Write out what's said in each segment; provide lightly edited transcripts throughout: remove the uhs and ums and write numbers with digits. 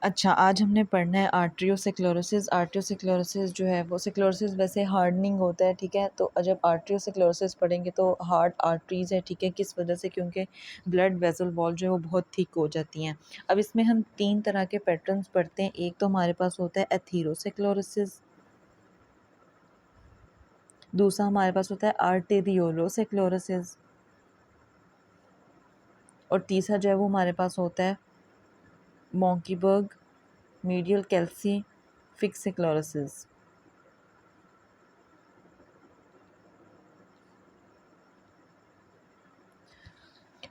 अच्छा, आज हमने पढ़ना है आर्टरियोस्क्लेरोसिस। आर्टरियोस्क्लेरोसिस जो है वो स्क्लेरोसिस वैसे हार्डनिंग होता है, ठीक है। तो जब आर्टरियोस्क्लेरोसिस पढ़ेंगे तो हार्ट आर्टरीज़ है, ठीक है, किस वजह से? क्योंकि ब्लड वेसल वॉल जो है वो बहुत थिक हो जाती हैं। अब इसमें हम 3 तरह के पैटर्न्स पढ़ते हैं। एक तो हमारे पास होता है एथीरोस्क्लेरोसिस, दूसरा हमारे पास होता है आर्टेरियोलोस्क्लेरोसिस और तीसरा जो है वो हमारे पास होता है मोंकीबर्ग मीडियल कैल्सीफिक स्क्लेरोसिस।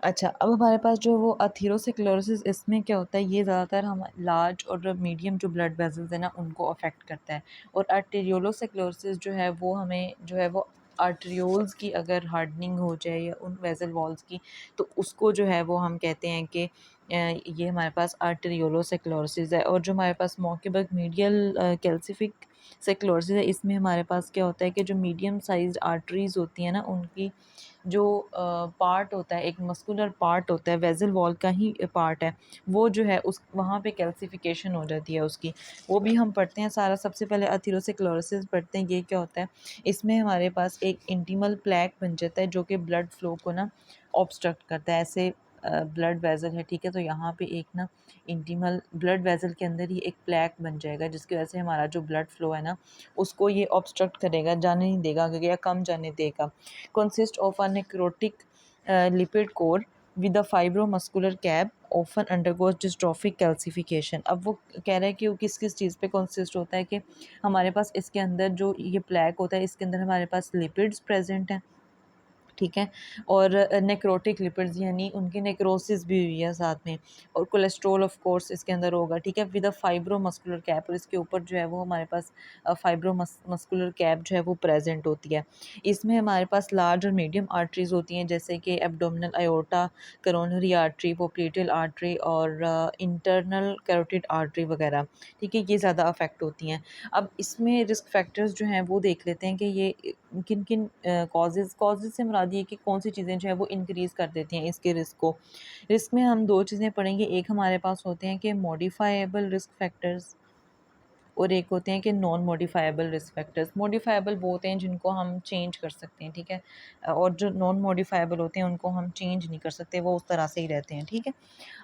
अच्छा, अब हमारे पास जो वो अथीरोस्क्लेरोसिस, इसमें क्या होता है, ये ज़्यादातर हम लार्ज और मीडियम जो ब्लड वेसल्स हैं ना उनको अफेक्ट करता है। और आर्टेरियोलोस्क्लेरोसिस जो है वो हमें जो है वो आर्टरियोल्स की अगर हार्डनिंग हो जाए या उन वेसल वॉल्स की, तो उसको जो है वो हम कहते हैं कि ये हमारे पास आर्टेरियोलोस्क्लेरोसिस है। और जो हमारे पास मौकेबक मीडियल कैल्सिफिक स्क्लेरोसिस है, इसमें हमारे पास क्या होता है कि जो मीडियम साइज्ड आर्टरीज़ होती हैं ना उनकी जो पार्ट होता है, एक मस्कुलर पार्ट होता है, वेसल वॉल का ही पार्ट है, वो जो है उस वहाँ पे कैल्सिफिकेशन हो जाती है उसकी, वो भी हम पढ़ते हैं सारा। सबसे पहले अथीरोस्क्लेरोसिस पढ़ते हैं। ये क्या होता है, इसमें हमारे पास एक इंटीमल प्लैक बन जाता है जो कि ब्लड फ्लो को ना ऑब्स्ट्रक्ट करता है। ऐसे ब्लड वेसल है, ठीक है, तो यहाँ पे एक ना इंटीमल ब्लड वेसल के अंदर ही एक प्लैक बन जाएगा जिसकी वजह से हमारा जो ब्लड फ्लो है ना उसको ये ऑब्स्ट्रक्ट करेगा, जाने नहीं देगा आगे या कम जाने देगा। consist of a necrotic lipid core with a fibromuscular cap often undergoes dystrophic calcification। अब वो कह रहा है कि वो किस किस चीज़ पे consist होता है कि हमारे पास इसके अंदर जो ये प्लैक होता है इसके अंदर हमारे पास लिपिड्स प्रेजेंट हैं, ठीक है। और नेक्रोटिक लिपिड्स यानी उनकी नेक्रोसिस भी हुई है साथ में। और कोलेस्ट्रॉल ऑफ कोर्स इसके अंदर होगा, ठीक है, with a fibro muscular cap. और इसके ऊपर जो है वो हमारे पास फाइब्रो मस्कुलर कैप जो है वो प्रेजेंट होती है। इसमें हमारे पास लार्ज और मीडियम आर्टरीज होती हैं जैसे कि abdominal iota, coronary artery, popliteal artery और इंटरनल कैरोटिड आर्टरी वगैरह, ठीक है, ये ज़्यादा अफेक्ट होती हैं। अब इसमें रिस्क फैक्टर्स जो हैं वो देख लेते हैं कि ये किन किन कॉजेज़ से मुराद ये कि कौन सी चीज़ें जो है वो इंक्रीज़ कर देती हैं इसके रिस्क को। रिस्क में हम 2 चीज़ें पढ़ेंगे, एक हमारे पास होते हैं कि मॉडिफाइएबल रिस्क फैक्टर्स और एक होते हैं कि non modifiable risk factors. Modifiable वो होते हैं जिनको हम चेंज कर सकते हैं, ठीक है, और जो नॉन मॉडिफाइबल होते हैं उनको हम चेंज नहीं कर सकते, वो उस तरह से ही रहते हैं, ठीक है।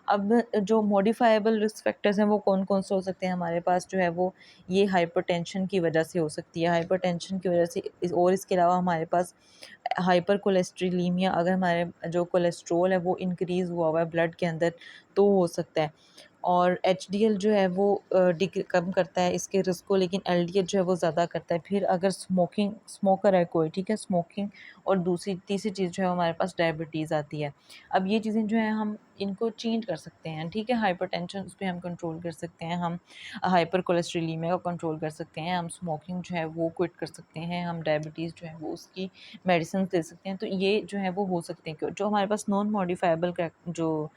अब जो मॉडिफाइबल रिस्क फैक्टर्स हैं वो कौन कौन से हो सकते हैं हमारे पास, जो है वो ये हाइपरटेंशन की वजह से हो सकती है, हाइपरटेंशन की वजह से और इसके अलावा हमारे पास हाइपर कोलेस्ट्रीलीमिया, अगर हमारे जो कोलेस्ट्रोल है वो इंक्रीज़ हुआ हुआ है ब्लड के अंदर तो हो सकता है। और एचडीएल जो है वो कम करता है इसके रिस्क को, लेकिन एलडीएल जो है वो ज़्यादा करता है। फिर अगर स्मोकर है कोई, ठीक है, स्मोकिंग, और दूसरी तीसरी चीज़ जो है हमारे पास डायबिटीज़ आती है। अब ये चीज़ें जो हैं हम इनको चेंज कर सकते हैं, ठीक है, हाइपरटेंशन उस पे हम कंट्रोल कर सकते हैं, हम हाइपर कोलेस्ट्रीलीमिया को कंट्रोल कर सकते हैं, हम स्मोकिंग जो है वो क्विट कर सकते हैं, हम डायबिटीज़ जो है वो उसकी मेडिसिन ले सकते हैं। तो ये जो है वो हो सकते हैं। जो हमारे पास नॉन मॉडिफाइबल का जो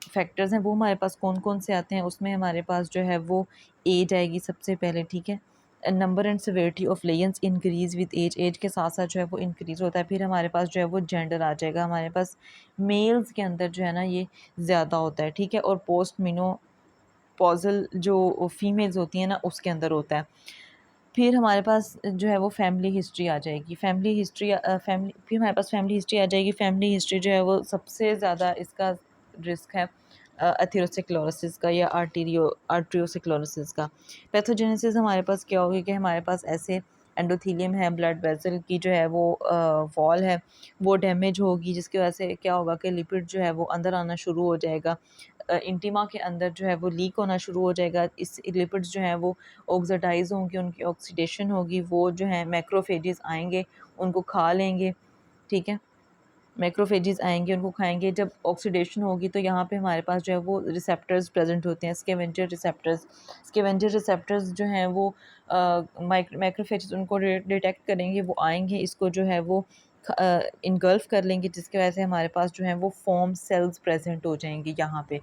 फैक्टर्स हैं वो हमारे पास कौन कौन से आते हैं, उसमें हमारे पास जो है वो एज आएगी सबसे पहले, ठीक है। Number and severity of legends increase with age, age के साथ साथ जो है वो इंक्रीज होता है। फिर हमारे पास जो है वो जेंडर आ जाएगा, हमारे पास मेल्स के अंदर जो है ना ये ज़्यादा होता है, ठीक है, और पोस्ट मिनोपॉजल जो फीमेल्स होती हैं ना उसके अंदर होता है। फिर हमारे पास जो है वो फैमिली हिस्ट्री आ जाएगी, फैमिली हिस्ट्री फैमिली फिर हमारे पास फैमिली हिस्ट्री आ जाएगी। फैमिली हिस्ट्री जो है वो सबसे ज़्यादा इसका रिस्क है एथेरोस्क्लेरोसिस का या आर्टरियोस्क्लेरोसिस का। पैथोजेनेसिस हमारे पास क्या होगी कि हमारे पास ऐसे एंडोथेलियम है, ब्लड वेसल की जो है वो वॉल है वो डैमेज होगी, जिसकी वजह से क्या होगा कि लिपिड जो है वो अंदर आना शुरू हो जाएगा, इंटिमा के अंदर जो है वो लीक होना शुरू हो जाएगा। इस लिपिड्स जो हैं वो ऑक्सीडाइज होंगी, उनकी ऑक्सीडेशन होगी, वो जो है मैक्रोफेजेस आएंगे उनको खा लेंगे, ठीक है, मैक्रोफेजेस आएंगे उनको खाएंगे। जब ऑक्सीडेशन होगी तो यहाँ पे हमारे पास जो है वो रिसेप्टर्स प्रेजेंट होते हैं, स्कैवेंजर रिसेप्टर्स। स्कैवेंजर रिसेप्टर्स जो हैं वो मैक्रोफेजेस उनको डिटेक्ट करेंगे, वो आएंगे, इसको जो है वो इनगल्फ कर लेंगे, जिसकी वजह से हमारे पास जो है वो फॉर्म सेल्स प्रेजेंट हो जाएंगे यहाँ पे।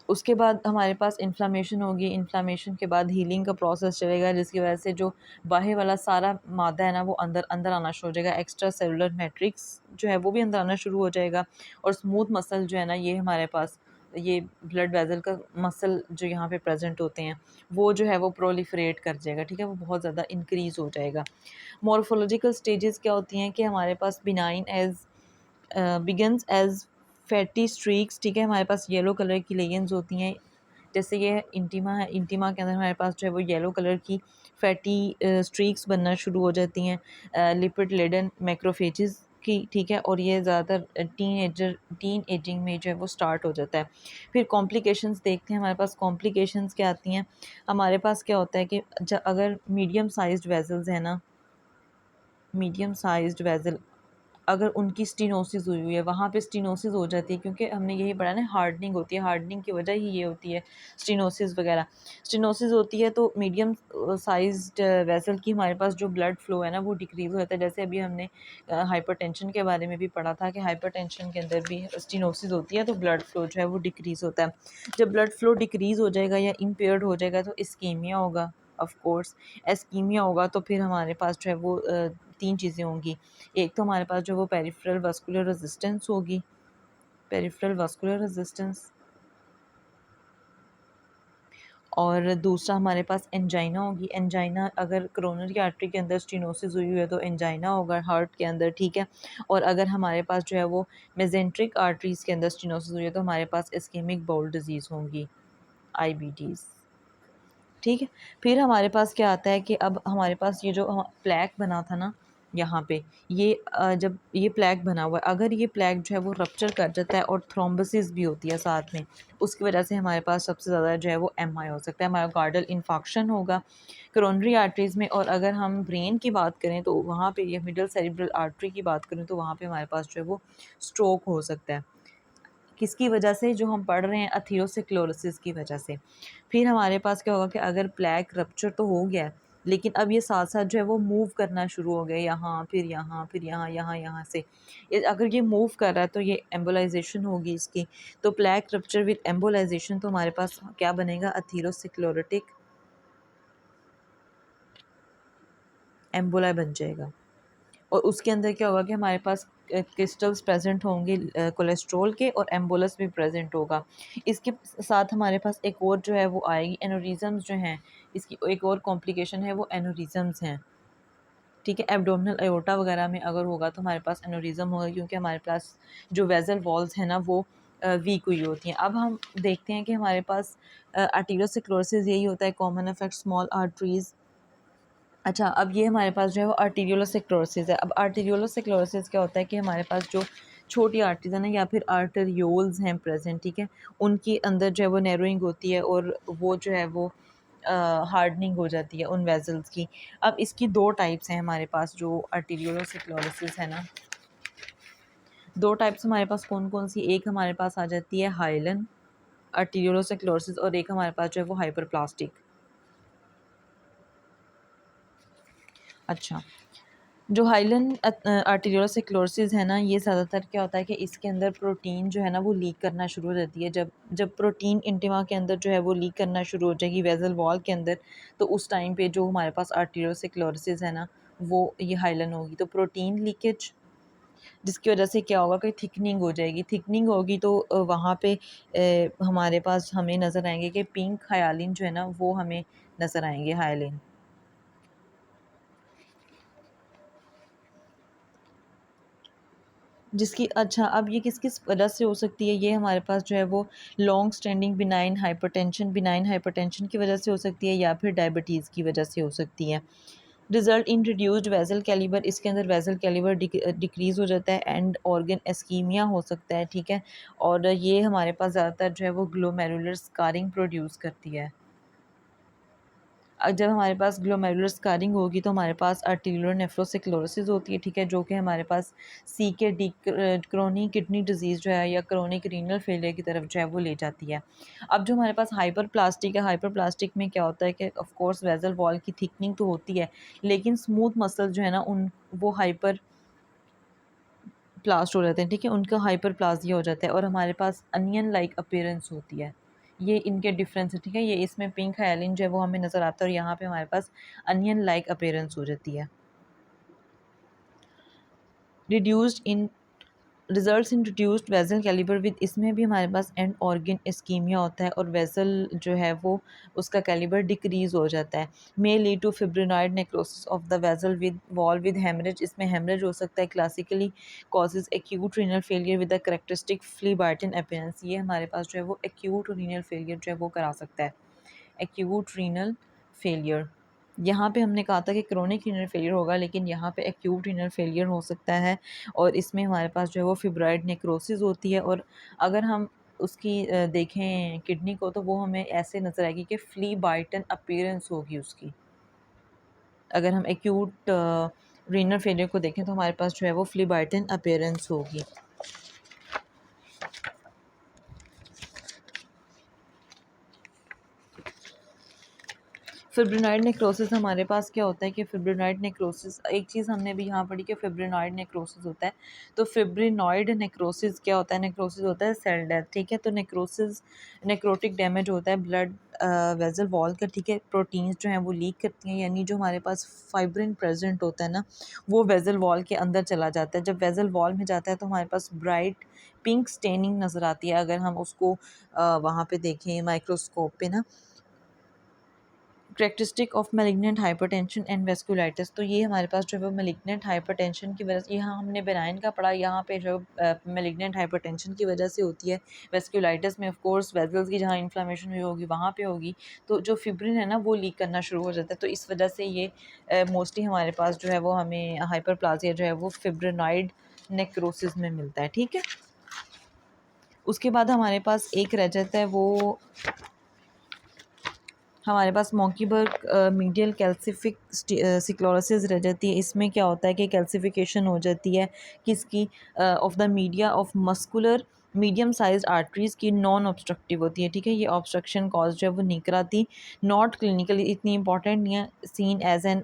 उसके बाद हमारे पास इन्फ्लामेशन होगी, इन्फ्लामेशन के बाद हीलिंग का प्रोसेस चलेगा, जिसकी वजह से जो बाहर वाला सारा मादा है ना वो अंदर अंदर आना शुरू हो जाएगा, एक्स्ट्रा सेलुलर मैट्रिक्स जो है वो भी अंदर आना शुरू हो जाएगा। और स्मूथ मसल जो है ना ये हमारे पास ये ब्लड वेसल का मसल जो यहाँ पे प्रेजेंट होते हैं वो जो है वो प्रोलिफरेट कर जाएगा, ठीक है, वो बहुत ज़्यादा इंक्रीज़ हो जाएगा। मॉर्फोलॉजिकल स्टेजेस क्या होती हैं कि हमारे पास benign as begins as fatty streaks, ठीक है, हमारे पास येलो कलर की लेगेंस होती हैं। जैसे ये इंटीमा है, इंटीमा के अंदर हमारे पास जो है वो येलो कलर की फैटी स्ट्रीक्स बनना शुरू हो जाती हैं लिपिड लेडन मैक्रोफेजेस की, ठीक है, और ये ज़्यादातर टीन एजिंग में जो है वो स्टार्ट हो जाता है। फिर कॉम्प्लिकेशंस देखते हैं, हमारे पास कॉम्प्लिकेशंस क्या आती हैं। हमारे पास क्या होता है कि अगर मीडियम साइज्ड वेजल्स है ना, मीडियम साइज्ड वेसल अगर उनकी स्टीनोसिस हुई हुई है, वहाँ पे स्टीनोसिस हो जाती है, क्योंकि हमने यही पढ़ा ना हार्डनिंग होती है, हार्डनिंग की वजह ही ये होती है स्टीनोसिस वगैरह। स्टीनोसिस होती है तो मीडियम साइज्ड वेसल की हमारे पास जो ब्लड फ्लो है ना वो डिक्रीज़ हो जाता है। जैसे अभी हमने हाइपरटेंशन के बारे में भी पढ़ा था कि हाइपरटेंशन के अंदर भी स्टीनोसिस होती है तो ब्लड फ्लो जो है वो डिक्रीज़ होता है। जब ब्लड फ्लो डिक्रीज़ हो जाएगा या इम्पेयर्ड हो जाएगा तो इस्कीमिया होगा, ऑफ कोर्स एस्कीमिया होगा, तो फिर हमारे पास जो है वो तीन चीज़ें होंगी। एक तो हमारे पास जो वो पेरिफेरल वास्कुलर रेजिस्टेंस होगी, पेरिफेरल वास्कुलर रेजिस्टेंस, और दूसरा हमारे पास एंजाइना होगी। एंजाइना अगर कोरोनरी आर्टरी के अंदर स्टीनोसिस हुई है तो एंजाइना होगा हार्ट के अंदर, ठीक है। और अगर हमारे पास जो है वो मेजेंट्रिक आर्टरीज़ के अंदर स्टीनोसिस हुई है तो हमारे पास इस्केमिक बाउल डिजीज़ होंगी, आईबीडीज़, ठीक है। फिर हमारे पास क्या आता है कि अब हमारे पास ये जो प्लैक बना था ना यहाँ पे, ये जब ये प्लैक बना हुआ है, अगर ये प्लैक जो है वो रप्चर कर जाता है और थ्रोम्बोसिस भी होती है साथ में, उसकी वजह से हमारे पास सबसे ज़्यादा जो है वो एमआई हो सकता है, मायोकार्डियल इन्फाक्शन होगा कोरोनरी आर्टरीज़ में। और अगर हम ब्रेन की बात करें तो वहाँ पे ये मिडल सेरिब्रल आर्टरी की बात करें तो वहाँ पे हमारे पास जो है वो स्ट्रोक हो सकता है। किसकी वजह से, जो हम पढ़ रहे हैं एथेरोस्क्लेरोसिस की वजह से। फिर हमारे पास क्या होगा कि अगर प्लैक रप्चर तो हो गया है, लेकिन अब ये साथ साथ जो है वो मूव करना शुरू हो गया, यहाँ फिर यहाँ फिर यहाँ यहाँ यहाँ से अगर ये मूव कर रहा है तो ये एम्बोलाइजेशन होगी इसकी। तो प्लैक रप्चर विद एम्बोलाइजेशन, तो हमारे पास क्या बनेगा, एथेरोस्क्लेरोटिक एम्बोला बन जाएगा। और उसके अंदर क्या होगा कि हमारे पास क्रिस्टल्स प्रेजेंट होंगे कोलेस्ट्रॉल के, और एम्बोलस भी प्रेजेंट होगा। इसके साथ हमारे पास एक और जो है वो आएगी एनोरिज़म्स जो हैं, इसकी एक और कॉम्प्लिकेशन है वो एनोरिज़म्स हैं, ठीक है। एब्डोमिनल अयोर्टा वगैरह में अगर होगा तो हमारे पास एनोरिज़म होगा, क्योंकि हमारे पास जो वेजल वॉल्स हैं ना वो वीक हुई होती हैं। अब हम देखते हैं कि हमारे पास आर्टेरियोस्क्लेरोसिस यही होता है, कॉमन अफेक्ट स्मॉल आर्टरीज़। अच्छा, अब ये हमारे पास जो है वो आर्टेरियोलोस्क्लेरोसिस है। अब आर्टेरियोलोस्क्लेरोसिस क्या होता है कि हमारे पास जो छोटी आर्टरीज़ है ना या फिर आर्टेरियोल्स हैं प्रेजेंट, ठीक है, उनके अंदर जो है वो नैरोइंग होती है और वो जो है वो हार्डनिंग हो जाती है उन वेजल्स की। अब इसकी दो टाइप्स हैं हमारे पास, जो आर्टेरियोलोस्क्लेरोसिस है ना, दो टाइप्स हमारे पास कौन कौन सी, एक हमारे पास आ जाती है हाइलन आर्टेरियोलोस्क्लेरोसिस और एक हमारे पास जो है वो हाइपरप्लास्टिक। अच्छा, जो हाइलन आर्टेरियोस्क्लेरोसिस है ना, ये ज़्यादातर क्या होता है कि इसके अंदर प्रोटीन जो है ना वो लीक करना शुरू हो जाती है। जब जब प्रोटीन इंटिमा के अंदर जो है वो लीक करना शुरू हो जाएगी वेजल वॉल के अंदर, तो उस टाइम पे जो हमारे पास आर्टेरियोस्क्लेरोसिस है ना वो ये हाइलन होगी। तो प्रोटीन लीकेज जिसकी वजह से क्या होगा कि थिकनिंग हो जाएगी, थिकनिंग होगी तो वहाँ पे हमारे पास हमें नज़र आएंगे कि पिंक हायालिन जो है ना वो हमें नज़र आएंगे, हायालिन जिसकी। अच्छा, अब ये किस किस वजह से हो सकती है, ये हमारे पास जो है वो लॉन्ग स्टैंडिंग बिनाइन हाइपरटेंशन की वजह से हो सकती है या फिर डायबिटीज़ की वजह से हो सकती है। Result in reduced vessel calibre, इसके अंदर वेजल कैलिबर डिक्रीज़ हो जाता है, एंड ऑर्गन एस्कीमिया हो सकता है, ठीक है। और ये हमारे पास ज़्यादातर जो है वो ग्लोमेरुलर स्कारिंग प्रोड्यूस करती है। जब हमारे पास ग्लोमेरुलर स्कारिंग होगी तो हमारे पास आर्टेरियोलर नेफ्रोस्क्लेरोसिस होती है, ठीक है, जो कि हमारे पास सी के डी क्रोनिक किडनी डिजीज़ जो है या क्रोनिक रीनल फेलियर की तरफ जो है वो ले जाती है। अब जो हमारे पास हाइपर प्लास्टिक है, हाइपर प्लास्टिक में क्या होता है कि ऑफ कोर्स वेजल वॉल की थिकनिंग तो होती है, लेकिन स्मूथ मसल जो है ना उन वो हाइपर प्लास्ट हो जाते हैं, ठीक है, उनका हाइपर प्लाजिया हो जाता है और हमारे पास अनियन लाइक अपीयरेंस होती है। ये इनके डिफरेंस है, ठीक है, ये इसमें पिंक हाइलिन जो है वो हमें नज़र आता है और यहाँ पे हमारे पास अनियन लाइक अपीयरेंस हो जाती है। Reduced in results in reduced vessel calibre with, इसमें भी हमारे पास एंड ऑर्गन इस्कीमिया होता है और वेसल जो है वो उसका कैलिबर डिक्रीज़ हो जाता है। May lead to fibrinoid necrosis of the vessel with wall with haemorrhage, इसमें हेमरेज हो सकता है। Classically causes acute renal failure with the characteristic flea bitten appearance, ये हमारे पास जो है वो एक्यूट रीनल फेलियर जो है वो करा सकता है। एक्यूट रीनल फेलियर, यहाँ पे हमने कहा था कि क्रोनिक रीनल फेलियर होगा, लेकिन यहाँ पे एक्यूट रीनल फेलियर हो सकता है और इसमें हमारे पास जो है वो फिब्राइड नेक्रोसिस होती है। और अगर हम उसकी देखें किडनी को, तो वो हमें ऐसे नज़र आएगी कि फ्ली बाइटन अपीयरेंस होगी उसकी। अगर हम एक्यूट रीनल फेलियर को देखें तो हमारे पास जो है वो फ्ली बाइटन अपीयरेंस होगी। फिब्रिनॉइड नेक्रोसिस हमारे पास क्या होता है कि फिब्रिनॉइड नेक्रोसिस, एक चीज़ हमने भी यहाँ पढ़ी कि फिब्रिनॉइड नेक्रोसिस होता है। तो फिब्रिनॉइड नेक्रोसिस क्या होता है? नेक्रोसिस होता है सेल डेथ, ठीक है। तो नेक्रोसिस नेक्रोटिक डैमेज होता है ब्लड वेसल वॉल का, ठीक है। प्रोटीन्स जो हैं वो लीक करती हैं, यानी जो हमारे पास फाइब्रिन प्रेजेंट होता है ना, वो वेसल वॉल के अंदर चला जाता है। जब वेसल वॉल में जाता है तो हमारे पास ब्राइट पिंक स्टेनिंग नज़र आती है, अगर हम उसको वहाँ पे देखें माइक्रोस्कोप पे ना। Characteristic of malignant hypertension and vasculitis, तो ये हमारे पास जो है वो मैलिग्नेंट हाइपरटेंशन की वजह से, यहाँ हमने बेनाइन का पढ़ा, यहाँ पे जो मैलिग्नेंट हाइपरटेंशन की वजह से होती है। वेस्कुलाइटिस में ऑफ कोर्स वेसल्स की जहाँ इन्फ्लामेशन हुई होगी वहाँ पे होगी, तो जो फिब्रिन है ना वो लीक करना शुरू हो जाता है। तो इस वजह से ये मोस्टली हमारे पास जो है वो हमें हाइपरप्लाजिया जो है वो फिब्रिनॉइड नेक्रोसिस में मिलता है, ठीक है। उसके बाद हमारे पास एक रह जाता है, वो हमारे पास मॉन्कीबर्ग मीडियल कैल्सिफिक सिक्लोरोसिस रह जाती है। इसमें क्या होता है कि कैल्सिफिकेशन हो जाती है किसकी, of the media of muscular medium size arteries की, नॉन ऑब्स्ट्रक्टिव होती है, ठीक है। ये ऑब्स्ट्रक्शन कॉज जो है वो नहीं कराती, नॉट क्लिनिकली इतनी इंपॉर्टेंट नहीं है, seen as an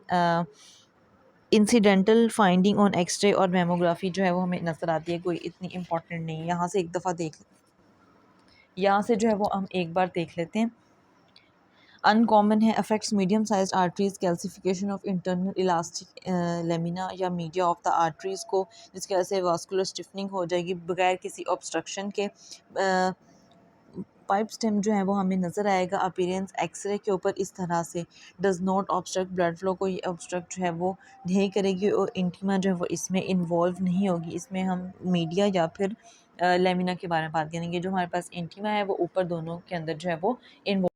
incidental finding on x-ray और मेमोग्राफी जो है वो हमें नज़र आती है, कोई इतनी इंपॉर्टेंट नहीं है। यहाँ से एक दफ़ा देख, यहाँ से जो है वो हम एक बार देख लेते हैं। अनकॉमन है, affects medium size arteries, calcification of internal elastic lamina या मीडिया ऑफ द आर्टरीज को, जिसकी वजह से वास्कुलर स्टिफनिंग हो जाएगी बगैर किसी ऑब्स्ट्रक्शन के। पाइप स्टेम जो है वो हमें नज़र आएगा अपीयरेंस एक्सरे के ऊपर इस तरह से, does not obstruct blood flow को, ये ऑब्स्ट्रक्ट जो है वो नहीं करेगी और इंटीमा जो है वो इसमें इन्वॉल्व नहीं होगी। इसमें हम मीडिया या फिर लेमिना के बारे में बात करेंगे। जो हमारे पास इंटीमा है वो ऊपर दोनों के अंदर जो है वो इन्वॉल्व